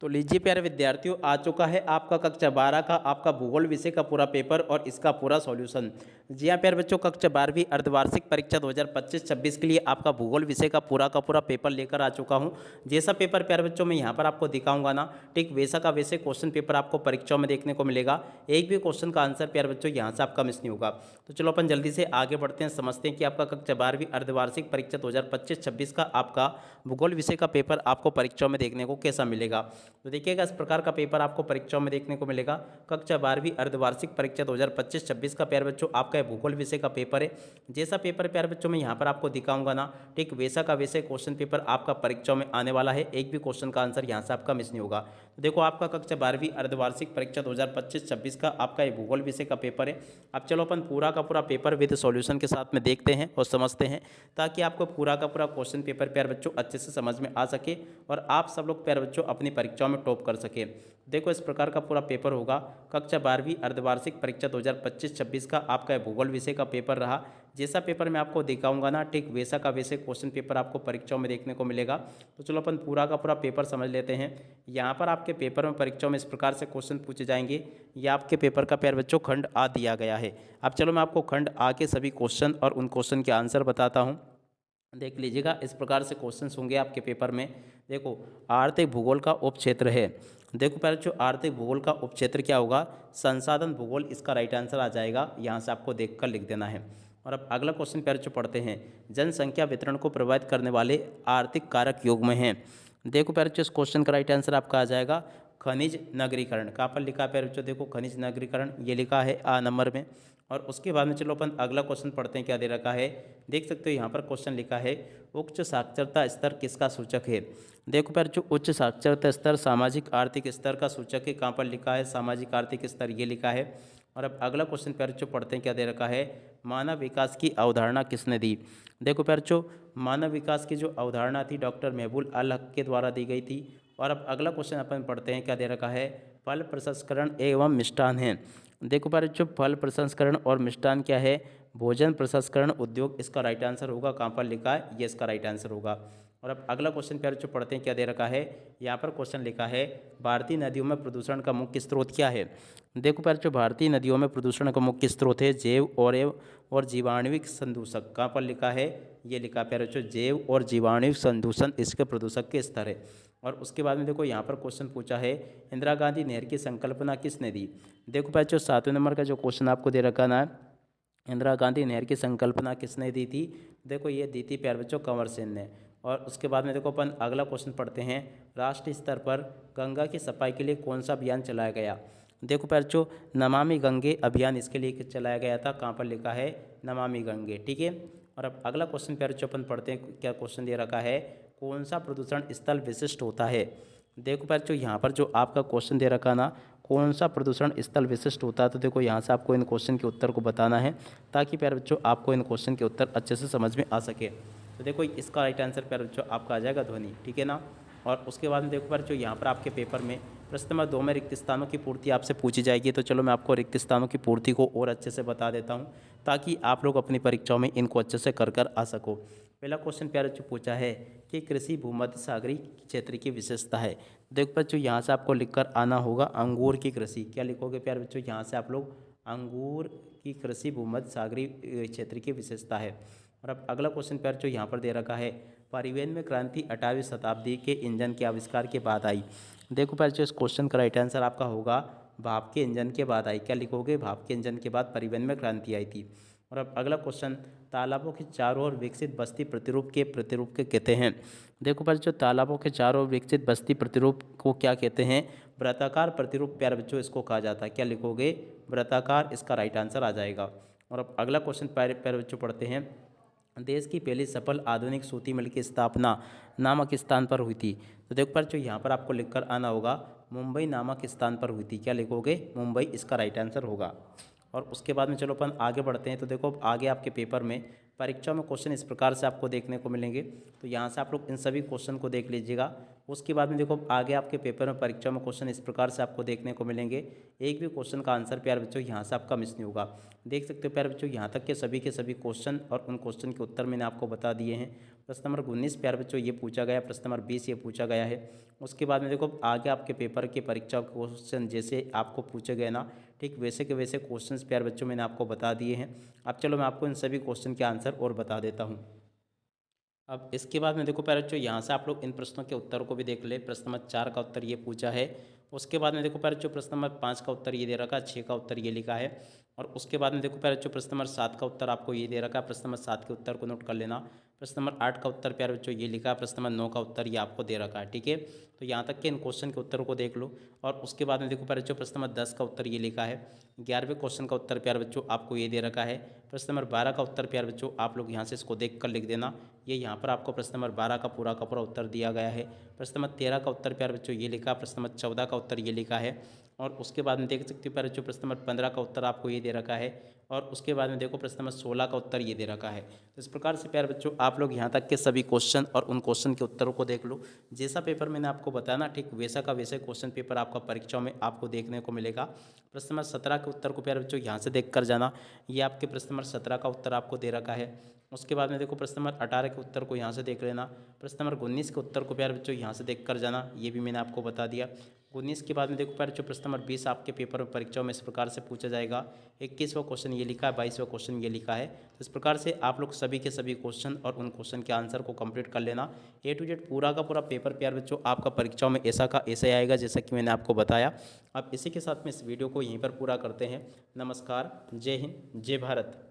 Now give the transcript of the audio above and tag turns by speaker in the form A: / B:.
A: तो लीजिए प्यारे विद्यार्थियों, आ चुका है आपका कक्षा 12 का आपका भूगोल विषय का पूरा पेपर और इसका पूरा सॉल्यूशन। जी हाँ प्यारे बच्चों, कक्षा 12वीं अर्धवार्षिक परीक्षा 2025-26 के लिए आपका भूगोल विषय का पूरा पेपर लेकर आ चुका हूँ। जैसा पेपर प्यारे बच्चों मैं यहाँ पर आपको दिखाऊंगा ना, ठीक वैसा का वैसे क्वेश्चन पेपर आपको परीक्षाओं में देखने को मिलेगा। एक भी क्वेश्चन का आंसर प्यारे बच्चों यहाँ से आपका मिस नहीं होगा। तो चलो अपन जल्दी से आगे बढ़ते हैं, समझते हैं कि आपका कक्षा 12वीं अर्धवार्षिक परीक्षा 2025-26 का आपका भूगोल विषय का पेपर आपको परीक्षाओं में देखने को कैसा मिलेगा। तो देखिएगा, इस प्रकार का पेपर आपको परीक्षाओं में देखने को मिलेगा। कक्षा 12वीं अर्धवार्षिक परीक्षा 2025-26 का प्यारे बच्चों आपका भूगोल विषय का पेपर है। जैसा पेपर प्यारे बच्चों मैं यहाँ पर आपको दिखाऊंगा ना, ठीक वैसा का वैसे क्वेश्चन पेपर आपका परीक्षाओं में आने वाला है। एक भी क्वेश्चन का आंसर यहाँ से आपका मिस नहीं होगा। तो देखो, आपका कक्षा 12वीं अर्धवार्षिक परीक्षा 2025-26 का आपका ये भूगोल विषय का पेपर है। अब चलो अपन पूरा का पूरा पेपर विद सॉल्यूशन के साथ में देखते हैं और समझते हैं, ताकि आपको पूरा का पूरा क्वेश्चन पेपर प्यारे बच्चों अच्छे से समझ में आ सके और आप सब लोग प्यारे बच्चों अपनी परीक्षाओं में टॉप कर सके। देखो, इस प्रकार का पूरा पेपर होगा। कक्षा 12वीं अर्धवार्षिक परीक्षा 2025-26 का आपका भूगोल विषय का पेपर रहा। जैसा पेपर मैं आपको दिखाऊंगा ना, ठीक वैसा का वैसे क्वेश्चन पेपर आपको परीक्षाओं में देखने को मिलेगा। तो चलो अपन पूरा का पूरा पेपर समझ लेते हैं। यहाँ पर आपके पेपर में परीक्षाओं में इस प्रकार से क्वेश्चन पूछे जाएंगे। ये आपके पेपर का प्यारे बच्चों खंड आ दिया गया है। अब चलो मैं आपको खंड आ के सभी क्वेश्चन और उन क्वेश्चन के आंसर बताता हूँ। देख लीजिएगा, इस प्रकार से क्वेश्चंस होंगे आपके पेपर में। देखो, आर्थिक भूगोल का उपक्षेत्र है। देखो पहले जो आर्थिक भूगोल का उपक्षेत्र क्या होगा, संसाधन भूगोल इसका राइट आंसर आ जाएगा। यहाँ से आपको देखकर लिख देना है। और अब अगला क्वेश्चन पहले जो पढ़ते हैं, जनसंख्या वितरण को प्रभावित करने वाले आर्थिक कारक युग्म हैं। देखो पहले जो इस क्वेश्चन का राइट आंसर आपका आ जाएगा खनिज नगरीकरण। कहाँ पर लिखा है पहले बच्चों, देखो खनिज नगरीकरण ये लिखा है आ नंबर में। और उसके बाद में चलो अपन अगला क्वेश्चन पढ़ते हैं, क्या दे रखा है देख सकते हो। यहाँ पर क्वेश्चन लिखा है उच्च साक्षरता स्तर किसका सूचक है। देखो पर जो उच्च साक्षरता स्तर सामाजिक आर्थिक स्तर का सूचक है। कहाँ पर लिखा है, सामाजिक आर्थिक स्तर ये लिखा है। और अब अगला क्वेश्चन पर जो पढ़ते हैं, क्या दे रखा है मानव विकास की अवधारणा किसने दी। देखो पर जो मानव विकास की जो अवधारणा थी डॉक्टर महबूब अल हक के द्वारा दी गई थी। और अब अगला क्वेश्चन अपन पढ़ते हैं, क्या दे रखा है फल प्रसंस्करण एवं मिष्टान है। देखो पर जो फल प्रसंस्करण और मिष्टान क्या है, भोजन प्रसंस्करण उद्योग इसका राइट आंसर होगा। कहाँ पर लिखा है, ये इसका राइट आंसर होगा। और अब अगला क्वेश्चन प्यारे जो पढ़ते हैं, क्या दे रखा है यहाँ पर क्वेश्चन लिखा है भारतीय नदियों में प्रदूषण का मुख्य स्रोत क्या है। देखो प्यारे जो भारतीय नदियों में प्रदूषण का मुख्य स्रोत है जैव और जीवाणुविक संदूषक। कहाँ पर लिखा है, ये लिखा प्यारे जो जैव और जीवाणुविक संदूषण इसके प्रदूषक के स्तर है। और उसके बाद में देखो यहाँ पर क्वेश्चन पूछा है इंदिरा गांधी नहर की संकल्पना किसने दी। देखो प्यारे जो 7वें नंबर का जो क्वेश्चन आपको दे रखा ना, इंदिरा गांधी नहर की संकल्पना किसने दी थी। देखो ये दी थी प्यारे बच्चों कंवर सेन ने। और उसके बाद में देखो अपन अगला क्वेश्चन पढ़ते हैं, राष्ट्रीय स्तर पर गंगा की सफाई के लिए कौन सा अभियान चलाया गया। देखो प्यारे जो नमामि गंगे अभियान इसके लिए चलाया गया था। कहाँ पर लिखा है, नमामि गंगे, ठीक है। और अब अगला क्वेश्चन प्यारे जो अपन पढ़ते हैं, क्या क्वेश्चन दे रखा है कौन सा प्रदूषण स्थल विशिष्ट होता है। देखो प्यारे जो यहाँ पर जो आपका क्वेश्चन दे रखा ना, कौन सा प्रदूषण स्थल विशिष्ट होता है। तो देखो यहाँ से आपको इन क्वेश्चन के उत्तर को बताना है, ताकि प्यारे बच्चों आपको इन क्वेश्चन के उत्तर अच्छे से समझ में आ सके। तो देखो इसका राइट आंसर प्यारे बच्चों आपका आ जाएगा ध्वनि, ठीक है ना। और उसके बाद में देखो प्यारे जो यहाँ पर आपके पेपर में प्रश्न नंबर 2 में रिक्त स्थानों की पूर्ति आपसे पूछी जाएगी। तो चलो मैं आपको रिक्त स्थानों की पूर्ति को और अच्छे से बता देता हूँ, ताकि आप लोग अपनी परीक्षाओं में इनको अच्छे से कर आ सको। पहला क्वेश्चन प्यारे जो पूछा है कि कृषि भूमध्य सागरीय क्षेत्र की विशेषता है। देखो बच्चों यहाँ से आपको लिखकर आना होगा अंगूर की कृषि। क्या लिखोगे प्यारे बच्चों, यहाँ से आप लोग अंगूर की कृषि भूमध्य सागरीय क्षेत्र की विशेषता है। और अब अगला क्वेश्चन प्यारे जो यहाँ पर दे रखा है परिवहन में क्रांति 18वीं शताब्दी के इंजन के आविष्कार के बाद आई। देखो प्यारे जो इस क्वेश्चन का राइट आंसर आपका होगा भाप के इंजन के बाद आई। क्या लिखोगे, भाप के इंजन के बाद परिवहन में क्रांति आई थी। और अब अगला क्वेश्चन तालाबों के चारों ओर विकसित बस्ती प्रतिरूप के कहते हैं। देखो पर जो तालाबों के चारों ओर विकसित बस्ती प्रतिरूप को क्या कहते हैं, वृत्ताकार प्रतिरूप प्यारे बच्चों इसको कहा जाता है। क्या लिखोगे, वृत्ताकार, इसका राइट आंसर आ जाएगा। और अब अगला क्वेश्चन प्यारे बच्चों पढ़ते हैं, देश की पहली सफल आधुनिक सूती मिल की स्थापना नामक स्थान पर हुई थी। तो देखो पर जो यहाँ पर आपको लिखकर आना होगा मुंबई नामक स्थान पर हुई थी। क्या लिखोगे, मुंबई, इसका राइट आंसर होगा। और उसके बाद में चलो अपन आगे बढ़ते हैं। तो देखो आगे आपके पेपर में परीक्षा में क्वेश्चन इस प्रकार से आपको देखने को मिलेंगे। तो यहाँ से आप लोग इन सभी क्वेश्चन को देख लीजिएगा। उसके बाद में देखो आगे आपके पेपर में परीक्षा में क्वेश्चन इस प्रकार से आपको देखने को मिलेंगे। एक भी क्वेश्चन का आंसर प्यारे बच्चों यहाँ से आपका मिस नहीं होगा। देख सकते हो प्यारे बच्चों यहाँ तक के सभी क्वेश्चन और उन क्वेश्चन के उत्तर मैंने आपको बता दिए हैं। प्रश्न नंबर 19 प्यारे बच्चों ये पूछा गया, प्रश्न नंबर 20 ये पूछा गया है। उसके बाद में देखो आगे आपके पेपर के परीक्षा क्वेश्चन जैसे आपको पूछे गए ना, ठीक वैसे के वैसे क्वेश्चंस प्यारे बच्चों मैंने आपको बता दिए हैं। अब चलो मैं आपको इन सभी क्वेश्चन के आंसर और बता देता हूँ। अब इसके बाद में देखो प्यारे बच्चों यहाँ से आप लोग इन प्रश्नों के उत्तरों को भी देख ले। प्रश्न नंबर 4 का उत्तर ये पूछा है। उसके बाद में देखो प्यारे बच्चों प्रश्न नंबर 5 का उत्तर ये दे रखा है, 6 का उत्तर ये लिखा है। और उसके बाद में देखो प्यारे बच्चों प्रश्न नंबर 7 का उत्तर आपको ये दे रखा है। प्रश्न नंबर 7 के उत्तर को नोट कर लेना। प्रश्न नंबर 8 का उत्तर प्यारे बच्चों ये लिखा है। प्रश्न नंबर 9 का उत्तर ये आपको दे रखा है, ठीक है। तो यहाँ तक के इन क्वेश्चन के उत्तरों को देख लो। और उसके बाद में देखो प्यारे बच्चों प्रश्न नंबर 10 का उत्तर ये लिखा है। 11वें क्वेश्चन का उत्तर प्यारे बच्चों आपको ये दे रखा है। प्रश्न नंबर 12 का उत्तर प्यारे बच्चों आप लोग यहाँ से इसको देख कर लिख देना। ये यहाँ पर आपको प्रश्न नंबर 12 का पूरा उत्तर दिया गया है। प्रश्न नंबर 13 का उत्तर प्यारे बच्चों ये लिखा, प्रश्न नंबर 14 का उत्तर ये लिखा है। और उसके बाद में देख सकते हो प्यारे बच्चों प्रश्न नंबर 15 का उत्तर आपको ये दे रखा है। और उसके बाद में देखो प्रश्न नंबर 16 का उत्तर ये दे रखा है। तो इस प्रकार से प्यारे बच्चों आप लोग यहाँ तक के सभी क्वेश्चन और उन क्वेश्चन के उत्तरों को देख लो। जैसा पेपर मैंने आपको बताया ना, ठीक वैसा का वैसे क्वेश्चन पेपर आपका परीक्षा में आपको देखने को मिलेगा। प्रश्न नंबर 17 के उत्तर को प्यारे बच्चों यहाँ से देख कर जाना। ये आपके प्रश्न नंबर 17 का उत्तर आपको दे रखा है। उसके बाद में देखो प्रश्न नंबर 18 के उत्तर को यहाँ से देख लेना। प्रश्न नंबर 19 के उत्तर को प्यारे बच्चों यहाँ से देख कर जाना, ये भी मैंने आपको बता दिया। 19 के बाद में देखो प्यारे बच्चों प्रश्न नंबर 20 आपके पेपर में परीक्षाओं में इस प्रकार से पूछा जाएगा। 21वां क्वेश्चन ये लिखा है, 22वां क्वेश्चन ये लिखा है। तो इस प्रकार से आप लोग सभी के सभी क्वेश्चन और उन क्वेश्चन के आंसर को कंप्लीट कर लेना। A to Z पूरा का पूरा पेपर प्यारे बच्चों आपका परीक्षाओं में ऐसा का ऐसे आएगा जैसा कि मैंने आपको बताया। अब इसी के साथ में इस वीडियो को यहीं पर पूरा करते हैं। नमस्कार, जय हिंद, जय भारत।